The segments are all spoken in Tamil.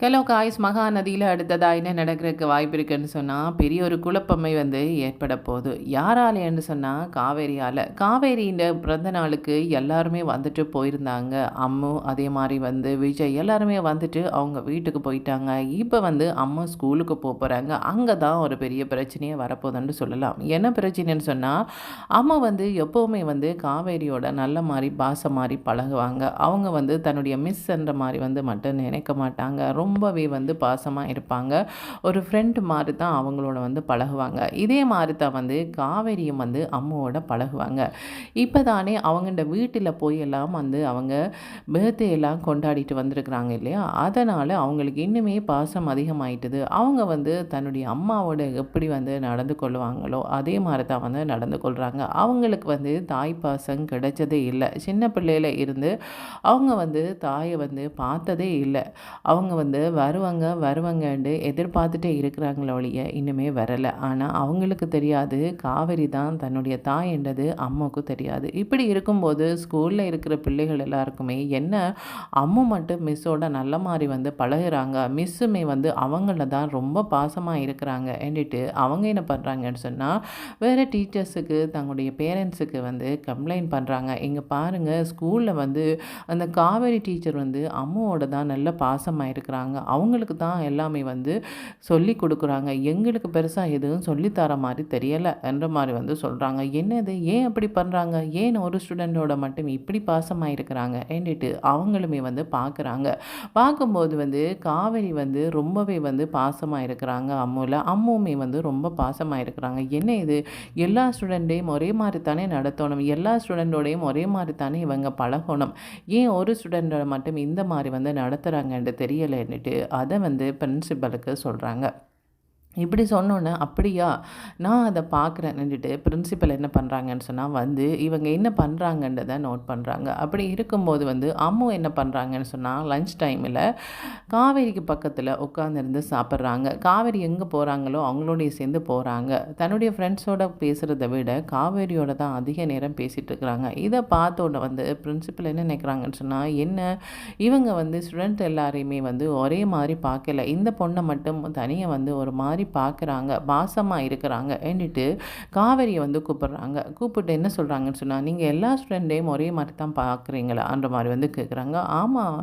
கெலோகாய்ஸ் மகாநதியில அடுத்ததா என்ன நடக்கிறதுக்கு வாய்ப்பு இருக்குன்னு சொன்னா, பெரிய ஒரு குழப்பமே ஏற்பட போது. யாராலேன்னு சொன்னா, காவேரியால. காவேரியின் பிறந்த நாளுக்கு எல்லாருமே வந்துட்டு போயிருந்தாங்க. அம்மு, அதே மாரி விஜய் எல்லாருமே வந்துட்டு அவங்க வீட்டுக்கு போயிட்டாங்க. இப்ப அம்மு ஸ்கூலுக்கு போறாங்க. அங்க தான் ஒரு பெரிய பிரச்சனையே வரப்போதுன்னு சொல்லலாம். என்ன பிரச்சனைன்னு சொன்னா, அம்மா எப்பவுமே காவேரியோட நல்ல மாரி, பாசம் மாரி பழகுவாங்க. அவங்க தன்னுடைய மிஸ்ன்ற மாரி மட்டும் நினைக்க மாட்டாங்க. ரொம்பவே பாசமா இருப்பாங்க. ஒரு ஃப்ரெண்ட் மாரி தான் அவங்களோட பழகுவாங்க. இதே மாரி தான் காவேரியும் அம்முவோட பழகுவாங்க. இப்ப தானே அவங்கள்ட வீட்டில போய் எல்லாம் அவங்க பர்த்டே எல்லாம் கொண்டாடிட்டு வந்திருக்கிறாங்க இல்லையா? அதனால அவங்களுக்கு இன்னுமே பாசம் அதிகமாயிட்டுது. அவங்க தன்னுடைய அம்மாவோட எப்படி நடந்து கொள்வாங்களோ, அதே மாரி தான் நடந்து கொள்றாங்க. அவங்களுக்கு தாய் பாசம் கிடைச்சதே இல்ல. சின்ன பிள்ளையில இருந்து அவங்க தாய பார்த்ததே இல்ல. அவங்க வருவாங்கன்ட்டு எதிர்பார்த்துட்டே இருக்கிறாங்களே ஒழிய இன்னுமே வரல. ஆனா அவங்களுக்கு தெரியாது காவேரி தான் தன்னுடைய தாய் என்றது அம்முக்கு தெரியாது. இப்படி இருக்கும்போது ஸ்கூல்ல இருக்கிற பிள்ளைகள் எல்லாருக்குமே என்ன அம்மு மட்டும் மிஸ்ஸோட நல்ல மாரி பழகுறாங்க. மிஸ்ஸுமே அவங்கள தான் ரொம்ப பாசமா இருக்கிறாங்க என்றிட்டு அவங்க என்ன பண்றாங்கன்னு சொன்னா, வேற டீச்சர்ஸுக்கு தங்களுடைய பேரண்ட்ஸுக்கு கம்ப்ளைண்ட் பண்றாங்க. இங்க பாருங்க ஸ்கூல்ல அந்த காவேரி டீச்சர் அம்முவோட தான் நல்ல பாசமா இருக்கிறாங்க. அவங்களுக்கு தான் எல்லாமே சொல்லிக் கொடுக்குறாங்க. எங்களுக்கு பெருசா எதுவும் சொல்லி தர மாரி தெரியல என்ற மாரி சொல்றாங்க. என்னது ஏன் அப்படி பண்றாங்க? ஏன் ஒரு ஸ்டூடெண்டோட மட்டும் இப்படி பாசமா இருக்கிறாங்க என்றிட்டு அவங்களுமே பார்க்குறாங்க. பார்க்கும்போது காவேரி ரொம்பவே பாசமா இருக்கிறாங்க அம்முல. அம்முமே ரொம்ப பாசமா இருக்கிறாங்க. என்ன இது எல்லா ஸ்டூடெண்ட்டையும் ஒரே மாரி தானே நடத்தணும். எல்லா ஸ்டூடெண்டோடையும் ஒரே மாரி தானே இவங்க பழகணும். ஏன் ஒரு ஸ்டூடெண்ட்டோட மட்டும் இந்த மாரி நடத்துறாங்கன்ட்டு தெரியலன்னுட்டு அத பிரின்சிபலுக்கு சொல்றாங்க. இப்படி சொன்னோன்னே, அப்படியா நான் அதை பார்க்குறேன்னுட்டு பிரின்சிபல் என்ன பண்ணுறாங்கன்னு சொன்னால் இவங்க என்ன பண்ணுறாங்கன்றதை நோட் பண்ணுறாங்க. அப்படி இருக்கும்போது அம்மு என்ன பண்ணுறாங்கன்னு சொன்னால் லஞ்ச் டைமில் காவேரிக்கு பக்கத்தில் உட்காந்துருந்து சாப்பிட்றாங்க. காவேரி எங்கே போகிறாங்களோ அவங்களோடைய சேர்ந்து போகிறாங்க. தன்னுடைய ஃப்ரெண்ட்ஸோட பேசுகிறத விட காவேரியோட தான் அதிக நேரம் பேசிகிட்டு இருக்கிறாங்க. இதை பார்த்தோன்னே பிரின்சிபல் என்ன நினைக்கிறாங்கன்னு சொன்னால், என்ன இவங்க ஸ்டூடெண்ட் எல்லாரையுமே ஒரே மாதிரி பார்க்கல. இந்த பொண்ணை மட்டும் தனியாக ஒரு மாதிரி பார்க்குறாங்க, பாசமாக இருக்கிறாங்க என்னிட்டு காவேரியை கூப்பிட்றாங்க. கூப்பிட்டு என்ன சொல்கிறாங்கன்னு சொன்னால், நீங்கள் எல்லா ஸ்டூடெண்ட்டையும் ஒரே மாதிரி தான் பார்க்குறீங்களான்ற மாதிரி கேட்குறாங்க. ஆமாம்,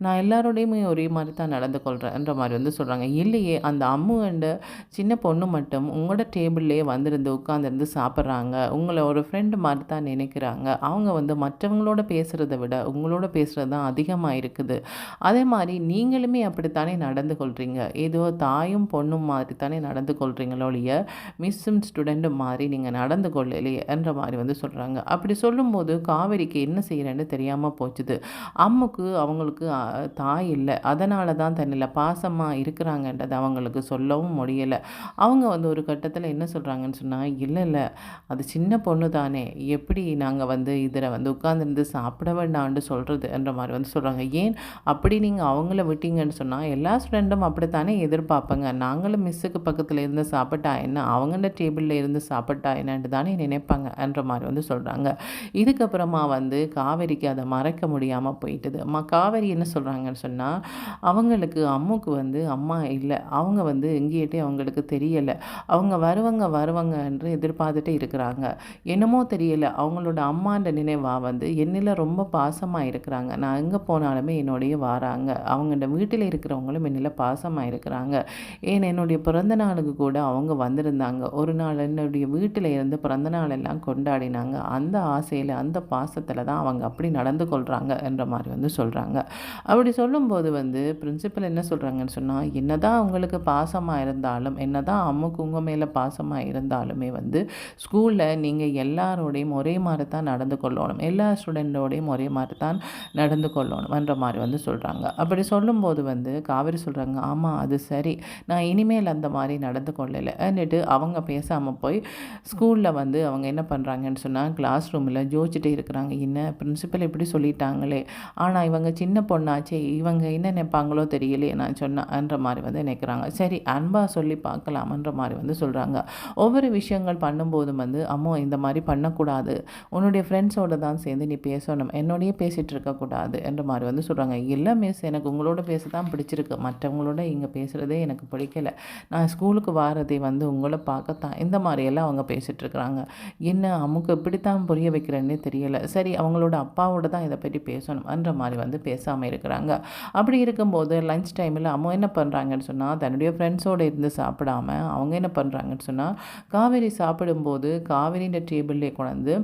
நான் எல்லாரோடையுமே ஒரே மாதிரி தான் நடந்து கொள்கிறேன்ற மாதிரி சொல்கிறாங்க. இல்லையே, அந்த அம்மு அண்ட் சின்ன பொண்ணு மட்டும் உங்களோட டேபிள்லேயே உட்காந்துருந்து சாப்பிட்றாங்க. உங்களை ஒரு ஃப்ரெண்டு மாதிரி தான் நினைக்கிறாங்க. அவங்க மற்றவங்களோட பேசுகிறத விட உங்களோட பேசுகிறது தான் அதிகமாக இருக்குது. அதே மாதிரி நீங்களுமே அப்படித்தானே நடந்து கொள்கிறீங்க. ஏதோ தாயும் பொண்ணும் மாதிரி தானே நடந்து கொள்கிறீங்களோ ஒழிய மிஸ்ஸும் ஸ்டூடெண்ட்டும் மாதிரி நீங்கள் நடந்து கொள்ளலையே என்ற மாதிரி சொல்கிறாங்க. அப்படி சொல்லும்போது காவேரிக்கு என்ன செய்கிறேன்னு தெரியாமல் போச்சுது. அம்முக்கு அவங்களுக்கு தாய் இல்லை, அதனால தான் தன்னில் பாசமாக இருக்கிறாங்கன்றது அவங்களுக்கு சொல்லவும் முடியலை. அவங்க ஒரு கட்டத்தில் என்ன சொல்கிறாங்கன்னு சொன்னால், இல்லை அது சின்ன பொண்ணு தானே, எப்படி நாங்கள் இதில் உட்காந்துருந்து சாப்பிட வேண்டாம்னு சொல்கிறது என்ற மாதிரி சொல்கிறாங்க. ஏன் அப்படி நீங்கள் அவங்கள விட்டீங்கன்னு சொன்னால் எல்லா ஸ்டூடெண்ட்டும் அப்படித்தானே எதிர்பார்ப்பாங்க. நாங்களும் மிஸ்ஸுக்கு பக்கத்தில் இருந்து சாப்பிட்டா என்ன, அவங்கள டேபிளில் இருந்து சாப்பிட்டா என்னன்னு தானே நினைப்பாங்க என்ற மாதிரி சொல்கிறாங்க. இதுக்கப்புறமா காவேரிக்கு அதை மறைக்க முடியாமல் போயிட்டுது. காவேரி என்ன சொல்கிறாங்கன்னு சொன்னால், அவங்களுக்கு அம்முக்கு அம்மா இல்லை, அவங்க எங்கேயிட்டே அவங்களுக்கு தெரியலை. அவங்க வருவாங்க என்று எதிர்பார்த்துட்டே இருக்கிறாங்க. என்னமோ தெரியலை, அவங்களோட அம்மான்ற நினைவா என்னில் ரொம்ப பாசமாக இருக்கிறாங்க. நான் எங்கே போனாலுமே என்னுடைய வாராங்க. அவங்களோட வீட்டில் இருக்கிறவங்களும் என்னில் பாசமாக இருக்கிறாங்க. ஏன் என்னுடைய பிறந்த நாளுக்கு கூட அவங்க வந்திருந்தாங்க. ஒரு நாள் என்னுடைய வீட்டில் இருந்து பிறந்த நாள் எல்லாம் கொண்டாடினாங்க. அந்த ஆசையில் அந்த பாசத்தில் தான் அவங்க அப்படி நடந்து கொள்கிறாங்க என்ற மாதிரி சொல்கிறாங்க. அப்படி சொல்லும்போது பிரின்சிபல் என்ன சொல்கிறாங்கன்னு சொன்னால், என்னதான் அவங்களுக்கு பாசமாக இருந்தாலும், என்னதான் அம்முக்கு உங்கள் மேலே பாசமாக இருந்தாலுமே ஸ்கூலில் நீங்கள் எல்லாரோடையும் ஒரே மாதிரி தான் நடந்து கொள்ளணும், எல்லா ஸ்டூடெண்டோடையும் ஒரே மாதிரி தான் நடந்து கொள்ளணும் என்ற மாதிரி சொல்கிறாங்க. அப்படி சொல்லும்போது காவேரி சொல்கிறாங்க, ஆமாம் அது சரி, நான் இனிமேல் அந்த மாதிரி நடந்து கொள்ளலைன்னுட்டு அவங்க பேசாமல் போய் ஸ்கூலில் வந்து அவங்க என்ன பண்ணுறாங்கன்னு சொன்னால் கிளாஸ் ரூமில் ஜோதிச்சுட்டே இருக்கிறாங்க. என்ன பிரின்சிபல் இப்படி சொல்லிட்டாங்களே, ஆனால் இவங்க சின்ன பொண்ணாச்சே, இவங்க என்ன நினைப்பாங்களோ தெரியலையே நான் சொன்னேன்ற மாதிரி வந்து நினைக்கிறாங்க. சரி அன்பாக சொல்லி பார்க்கலாமன்ற மாதிரி வந்து சொல்கிறாங்க. ஒவ்வொரு விஷயங்கள் பண்ணும்போதும் வந்து அம்மா இந்த மாதிரி பண்ணக்கூடாது, உன்னுடைய ஃப்ரெண்ட்ஸோடு தான் சேர்ந்து நீ பேசணும், என்னோடையே பேசிகிட்டு இருக்கக்கூடாது என்ற மாதிரி வந்து சொல்கிறாங்க. இல்லை மிஸ், எனக்கு உங்களோட பேச தான் பிடிச்சிருக்கு, மற்றவங்களோட இங்கே பேசுகிறதே எனக்கு பிடிக்கல, நான் ஸ்கூலுக்கு வாரதே வந்து உங்களை பார்க்கத்தான், இந்த மாதிரியெல்லாம் அவங்க பேசிகிட்ருக்குறாங்க. என்ன அம்முக்கு இப்படித்தான் புரிய வைக்கிறேன்னே தெரியலை. சரி அவங்களோட அப்பாவோட தான் இதை பற்றி பேசணும் என்ற மாதிரி வந்து பேசாமல் இருக்கிறாங்க. அப்படி இருக்கும்போது லஞ்ச் டைமில் அம்மா என்ன பண்ணுறாங்கன்னு சொன்னால் தன்னுடைய ஃப்ரெண்ட்ஸோடு இருந்து சாப்பிடாம அவங்க என்ன பண்ணுறாங்கன்னு சொன்னால் காவேரி சாப்பிடும்போது காவேரின்ற டேபிள்லே கொண்டு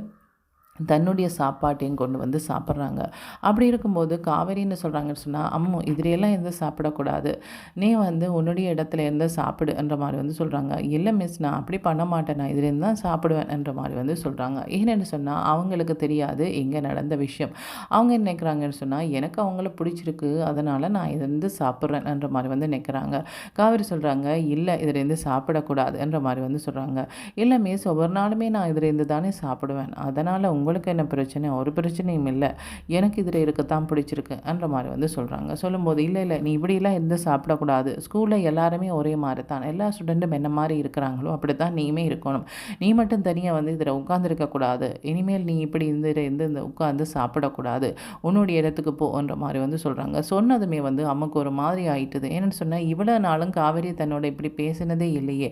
தன்னுடைய சாப்பாட்டையும் கொண்டு வந்து சாப்பிட்றாங்க. அப்படி இருக்கும்போது காவேரின்னு சொல்கிறாங்கன்னு சொன்னால் அம்மு இதிலெல்லாம் இருந்து சாப்பிடக்கூடாது, நீ வந்து உன்னுடைய இடத்துல இருந்து சாப்பிடுன்ற மாதிரி வந்து சொல்கிறாங்க. இல்லை மிஸ், நான் அப்படி பண்ண மாட்டேன், நான் இதுலேருந்து தான் சாப்பிடுவேன் என்ற மாதிரி வந்து சொல்கிறாங்க. ஏன்னு சொன்னால் அவங்களுக்கு தெரியாது இங்கே நடந்த விஷயம். அவங்க என்ன நினைக்கிறாங்கன்னு சொன்னால் எனக்கு அவங்கள பிடிச்சிருக்கு, அதனால் நான் இதுலேருந்து சாப்பிட்றேன் என்ற மாதிரி வந்து நினைக்கிறாங்க. காவேரி சொல்கிறாங்க இல்லை இதுலேருந்து சாப்பிடக்கூடாது என்ற மாதிரி வந்து சொல்கிறாங்க. இல்லை மிஸ், ஒவ்வொரு நாளுமே நான் இதுலேருந்து தானே சாப்பிடுவேன், அதனால் உங்களுக்கு என்ன பிரச்சனை, ஒரு பிரச்சனையும் இல்லை, எனக்கு இதில் இருக்கத்தான் பிடிச்சிருக்கு என்ற மாதிரி வந்து சொல்கிறாங்க. சொல்லும்போது இல்லை இல்லை நீ இப்படிலாம் இருந்து சாப்பிடக்கூடாது, ஸ்கூலில் எல்லாருமே ஒரே மாதிரி தான், எல்லா ஸ்டூடெண்ட்டும் என்ன மாதிரி இருக்கிறாங்களோ அப்படி தான் நீயுமே இருக்கணும், நீ மட்டும் தனியாக வந்து இதில் உட்காந்துருக்கக்கூடாது, இனிமேல் நீ இப்படி இந்த உட்காந்து சாப்பிடக்கூடாது, உன்னுடைய இடத்துக்கு போன்ற மாதிரி வந்து சொல்கிறாங்க. சொன்னதுமே வந்து அம்மாக்கு ஒரு மாதிரி ஆயிட்டுது. ஏன்னு சொன்னால் இவ்வளோ நாளும் காவேரி தன்னோட இப்படி பேசினதே இல்லையே,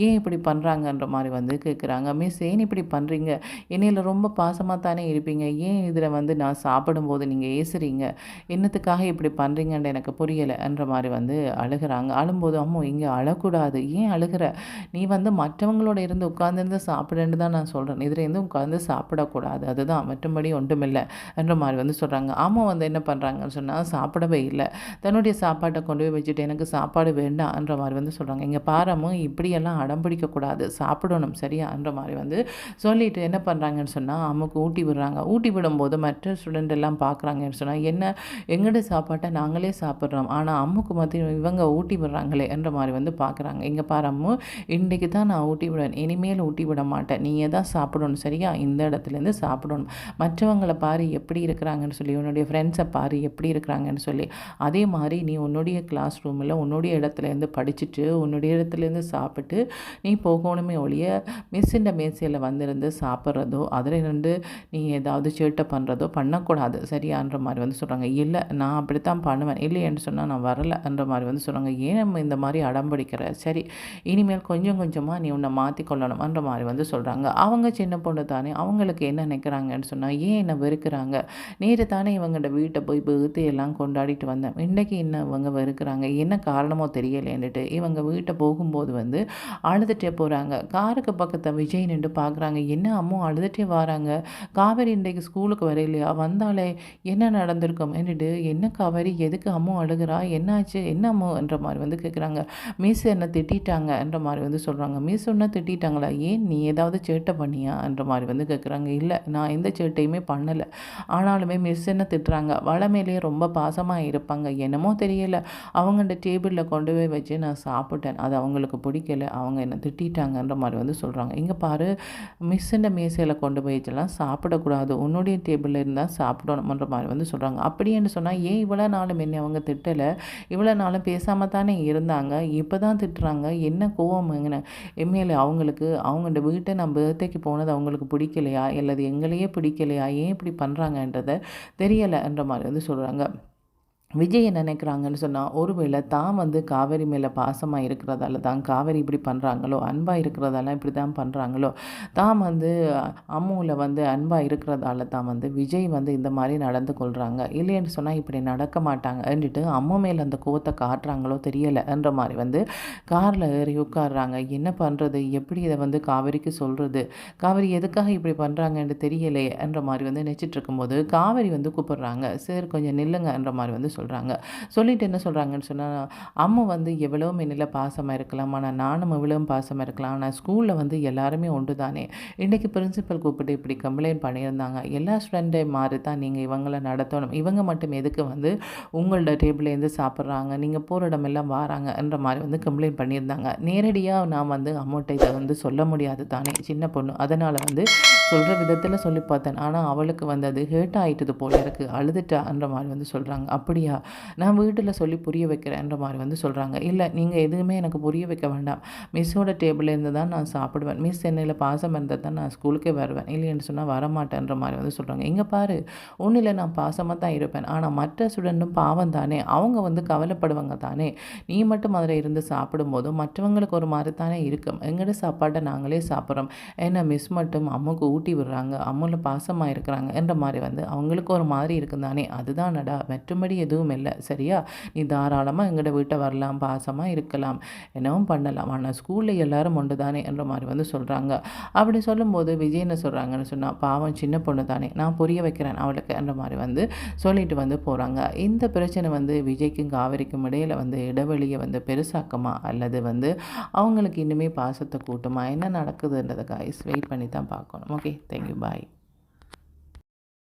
ஏன் இப்படி பண்ணுறாங்கன்ற மாதிரி வந்து கேட்குறாங்க. மிஸ் ஏன் இப்படி பண்ணுறீங்க, என்னையில் ரொம்ப பாசமாக தானே இருப்பீங்க, ஏன் இதில் வந்து நான் சாப்பிடும்போது நீங்கள் ஏசுறீங்க, என்னத்துக்காக இப்படி பண்ணுறீங்கன்னு எனக்கு புரியலை என்ற மாதிரி வந்து அழுகிறாங்க. அழும்போது அம்மா இங்கே அழக்கூடாது, ஏன் அழுகிற, நீ வந்து மற்றவங்களோட இருந்து உட்கார்ந்துருந்து சாப்பிடுன்னு தான் நான் சொல்கிறேன், இதில் இருந்து உட்காந்து சாப்பிடக்கூடாது, அதுதான், மற்றபடி ஒன்றுமில்லை என்ற மாதிரி வந்து சொல்கிறாங்க. அம்மா வந்து என்ன பண்ணுறாங்கன்னு சொன்னால் சாப்பிடவே இல்லை, தன்னுடைய சாப்பாட்டை கொண்டு போய் வச்சுட்டு எனக்கு சாப்பாடு வேண்டாம் என்ற மாதிரி வந்து சொல்கிறாங்க. இங்கே பாரமும் இப்படியெல்லாம் அடம் பிடிக்கக்கூடாது, சாப்பிடணும் சரியா என்ற மாதிரி வந்து சொல்லிட்டு என்ன பண்ணுறாங்கன்னு சொன்னால் அம்முக்கு ஊட்டி விடுறாங்க. ஊட்டி விடும்போது மற்ற ஸ்டூடெண்ட் எல்லாம் பார்க்குறாங்கன்னு சொன்னால் என்ன எங்கள்ட சாப்பாட்டை நாங்களே சாப்பிட்றோம், ஆனால் அம்முக்கு மத்திய இவங்க ஊட்டி விடுறாங்களே என்ற மாதிரி வந்து பார்க்குறாங்க. இங்கே பாரு அம்மு, இன்றைக்கு தான் நான் ஊட்டி விடுவேன், இனிமேல் ஊட்டி விட மாட்டேன், நீயே தான் சாப்பிடணும் சரியா, இந்த இடத்துலேருந்து சாப்பிடணும், மற்றவங்களை பாரு எப்படி இருக்கிறாங்கன்னு சொல்லி, உன்னுடைய ஃப்ரெண்ட்ஸை பாரு எப்படி இருக்கிறாங்கன்னு சொல்லி, அதே மாதிரி நீ உன்னுடைய கிளாஸ் ரூமில் உன்னுடைய இடத்துலேருந்து படிச்சுட்டு உன்னுடைய இடத்துலேருந்து சாப்பிட்டு நீ போகணுமே ஒழிய மிஸ்ஸிൻ്റെ மேசையில் வந்திருந்து சாப்பிட்றதோ அதில் இருந்து நீ ஏதாவது சேட்டை பண்ணுறதோ பண்ணக்கூடாது சரியான்ற மாதிரி வந்து சொல்கிறாங்க. இல்லை நான் அப்படித்தான் பண்ணுவேன், இல்லைன்னு சொன்னால் நான் வரலைன்ற மாதிரி வந்து சொல்கிறாங்க. ஏன் நம்ம இந்த மாதிரி அடம்பிடிக்கிற, சரி இனிமேல் கொஞ்சம் கொஞ்சமாக நீ உன்னை மாற்றிக்கொள்ளணும்ன்ற மாதிரி வந்து சொல்கிறாங்க. அவங்க சின்ன பொண்ணு தானே, அவங்களுக்கு என்ன நினைக்கிறாங்கன்னு சொன்னால் ஏன் என்னை வெறுக்கிறாங்க, நேரு தானே இவங்கள்ட வீட்டை போய் பர்த்டே எல்லாம் கொண்டாடிட்டு வந்தேன், இன்றைக்கி என்ன இவங்க வெறுக்கிறாங்க, என்ன காரணமோ தெரியலேன்னுட்டு இவங்க வீட்டை போகும்போது வந்து அழுதுகிட்டே போகிறாங்க. காருக்கு பக்கத்தை விஜய் நின்று பார்க்குறாங்க. என்ன அம்மா அழுதுகிட்டே வராங்க, காவேரி இன்றைக்கு ஸ்கூலுக்கு வரையிலையா, வந்தாலே என்ன நடந்திருக்கும் என்னட்டு, என்ன காவேரி எதுக்கு அம்மா அழுகிறா, என்னாச்சு என்ன அம்மா என்ற மாதிரி வந்து கேட்குறாங்க. மிஸ் என்னை திட்டாங்க என்ற மாதிரி வந்து சொல்கிறாங்க. மிஸ் ஒன்றும் திட்டாங்களா, ஏன் நீ ஏதாவது சேட்டை பண்ணியா என்ற மாதிரி வந்து கேட்குறாங்க. இல்லை நான் எந்த சேட்டையுமே பண்ணலை, ஆனாலுமே மிஸ் என்ன திட்டுறாங்க, வளமேலேயே ரொம்ப பாசமாக இருப்பாங்க, என்னமோ தெரியலை, அவங்கள்ட டேபிளில் கொண்டு போய் வச்சு நான் சாப்பிட்டேன், அது அவங்களுக்கு பிடிக்கல, அவங்க என்னை திட்டாங்கன்ற மாதிரி வந்து சொல்கிறாங்க. இங்கே பாரு மிஸ்ஸுன்ற மேசையில் கொண்டு போய் வச்செல்லாம் சாப்பிடக்கூடாது, உன்னுடைய டேபிளில் இருந்தால் சாப்பிடணுன்ற மாதிரி வந்து சொல்கிறாங்க. அப்படின்னு சொன்னால் ஏன் இவ்வளோ நாளும் என்னை அவங்க திட்டலை, இவ்வளோ நாளும் பேசாமல் தானே இருந்தாங்க, இப்போ தான் திட்டுறாங்க, என்ன கோவம் எங்கன்னு எம்எல்ஏ அவங்களுக்கு, அவங்களோட வீட்டை நான் பர்த்டேக்கு போனது அவங்களுக்கு பிடிக்கலையா, அல்லது எங்களையே பிடிக்கலையா, ஏன் இப்படி பண்ணுறாங்கன்றதை தெரியலைன்ற மாதிரி வந்து சொல்கிறாங்க. விஜய் என்ன நினைக்கிறாங்கன்னு சொன்னால் ஒருவேளை தான் வந்து காவேரி மேலே பாசமாக இருக்கிறதால தான் காவேரி இப்படி பண்ணுறாங்களோ, அன்பாக இருக்கிறதால இப்படி தான் பண்ணுறாங்களோ, தான் வந்து அம்முவில் வந்து அன்பாக இருக்கிறதால தான் வந்து விஜய் வந்து இந்த மாதிரி நடந்து கொள்கிறாங்க, இல்லைன்னு சொன்னால் இப்படி நடக்க மாட்டாங்கன்னுட்டு அம்மா மேலே அந்த கோவத்தை காட்டுறாங்களோ தெரியலைன்ற மாதிரி வந்து காரில் ஏறி உட்காடுறாங்க. என்ன பண்ணுறது, எப்படி இதை வந்து காவேரிக்கு சொல்கிறது, காவேரி எதுக்காக இப்படி பண்ணுறாங்கன்னு தெரியலையேன்ற மாதிரி வந்து நினச்சிட்டு இருக்கும்போது காவேரி வந்து கூப்பிடுறாங்க. சரி கொஞ்சம் நில்லுங்கன்ற மாதிரி வந்து சொல்கிறாங்க. சொல்கிறாங்க. சொல்லிட்டு என்ன சொல்கிறாங்கன்னு சொன்னால், அம்மா வந்து எவ்வளோ என்னில் பாசமாக இருக்கலாம், ஆனால் நானும் எவ்வளோ பாசமாக இருக்கலாம், ஆனால் ஸ்கூலில் வந்து எல்லாருமே ஒன்று தானே. இன்றைக்கி பிரின்சிபல் கூப்பிட்டு இப்படி கம்ப்ளைண்ட் பண்ணியிருந்தாங்க. எல்லா ஸ்டூடெண்ட்டை மாதிரி தான் நீங்கள் இவங்கள நடத்தணும். இவங்க மட்டும் எதுக்கு வந்து உங்களோட டேபிள்லேருந்து சாப்பிட்றாங்க, நீங்கள் போகிற இடமெல்லாம் வாராங்கன்ற மாதிரி வந்து கம்ப்ளைண்ட் பண்ணியிருந்தாங்க. நேரடியாக நான் வந்து அம்மாட்ட இதை வந்து சொல்ல முடியாது தானே, சின்ன பொண்ணு. அதனால் வந்து சொல்கிற விதத்தில் சொல்லி பார்த்தேன். ஆனால் அவளுக்கு வந்து அது ஹேர்ட் ஆகிட்டது போல இருக்குது, அழுதுட்டான்ற மாதிரி வந்து சொல்கிறாங்க. அப்படியா, நான் வீட்டில் சொல்லி புரிய வைக்கிறேன்ற மாதிரி வந்து சொல்கிறாங்க. இல்லை, நீங்கள் எதுவுமே எனக்கு புரிய வைக்க வேண்டாம். மிஸ்ஸோட டேபிள்லேருந்து தான் நான் சாப்பிடுவேன். மிஸ் என்னையில் பாசம் இருந்தால் தான் நான் ஸ்கூலுக்கே வருவேன், இல்லைன்னு சொன்னால் வரமாட்டேன்ற மாதிரி வந்து சொல்கிறாங்க. இங்கே பாரு, ஒன்றும் இல்லை, நான் பாசமாக தான் இருப்பேன். ஆனால் மற்ற ஸ்டூடெண்ட்டும் பாவம் தானே, அவங்க வந்து கவலைப்படுவாங்க தானே. நீ மட்டும் அதில் இருந்து சாப்பிடும்போதும் மற்றவங்களுக்கு ஒரு மாதிரி தானே இருக்கும். எங்களோட சாப்பாட்டை நாங்களே சாப்பிட்றோம், ஏன்னா மிஸ் மட்டும் அம்மாவுக்கு ஊட்டி விடுறாங்க, அம்மாவில் பாசமாக இருக்கிறாங்க என்ற மாதிரி வந்து அவங்களுக்கு ஒரு மாதிரி இருக்கும் தானே. அதுதானடா, மற்றபடி எதுவும் இல்லை, சரியா? நீ தாராளமாக எங்களோட வீட்டை வரலாம், பாசமாக இருக்கலாம், என்னவும் பண்ணலாம். ஆனால் ஸ்கூலில் எல்லாரும் ஒன்று தானே என்ற மாதிரி வந்து சொல்கிறாங்க. அப்படி சொல்லும்போது விஜய் என்ன சொல்கிறாங்கன்னு சொன்னால், பாவம் சின்ன பொண்ணு தானே, நான் புரிய வைக்கிறேன் அவளுக்கு என்ற மாதிரி வந்து சொல்லிட்டு வந்து போகிறாங்க. இந்த பிரச்சனை வந்து விஜய்க்கும் காவேரிக்கும் இடையில் வந்து இடைவெளியை வந்து பெருசாக்குமா, அல்லது வந்து அவங்களுக்கு இன்னுமே பாசத்தை கூட்டுமா, என்ன நடக்குதுன்றதை காய்ஸ் வெயிட் பண்ணி தான் பார்க்கணும். ஓகே, தேங்க்யூ, பாய்.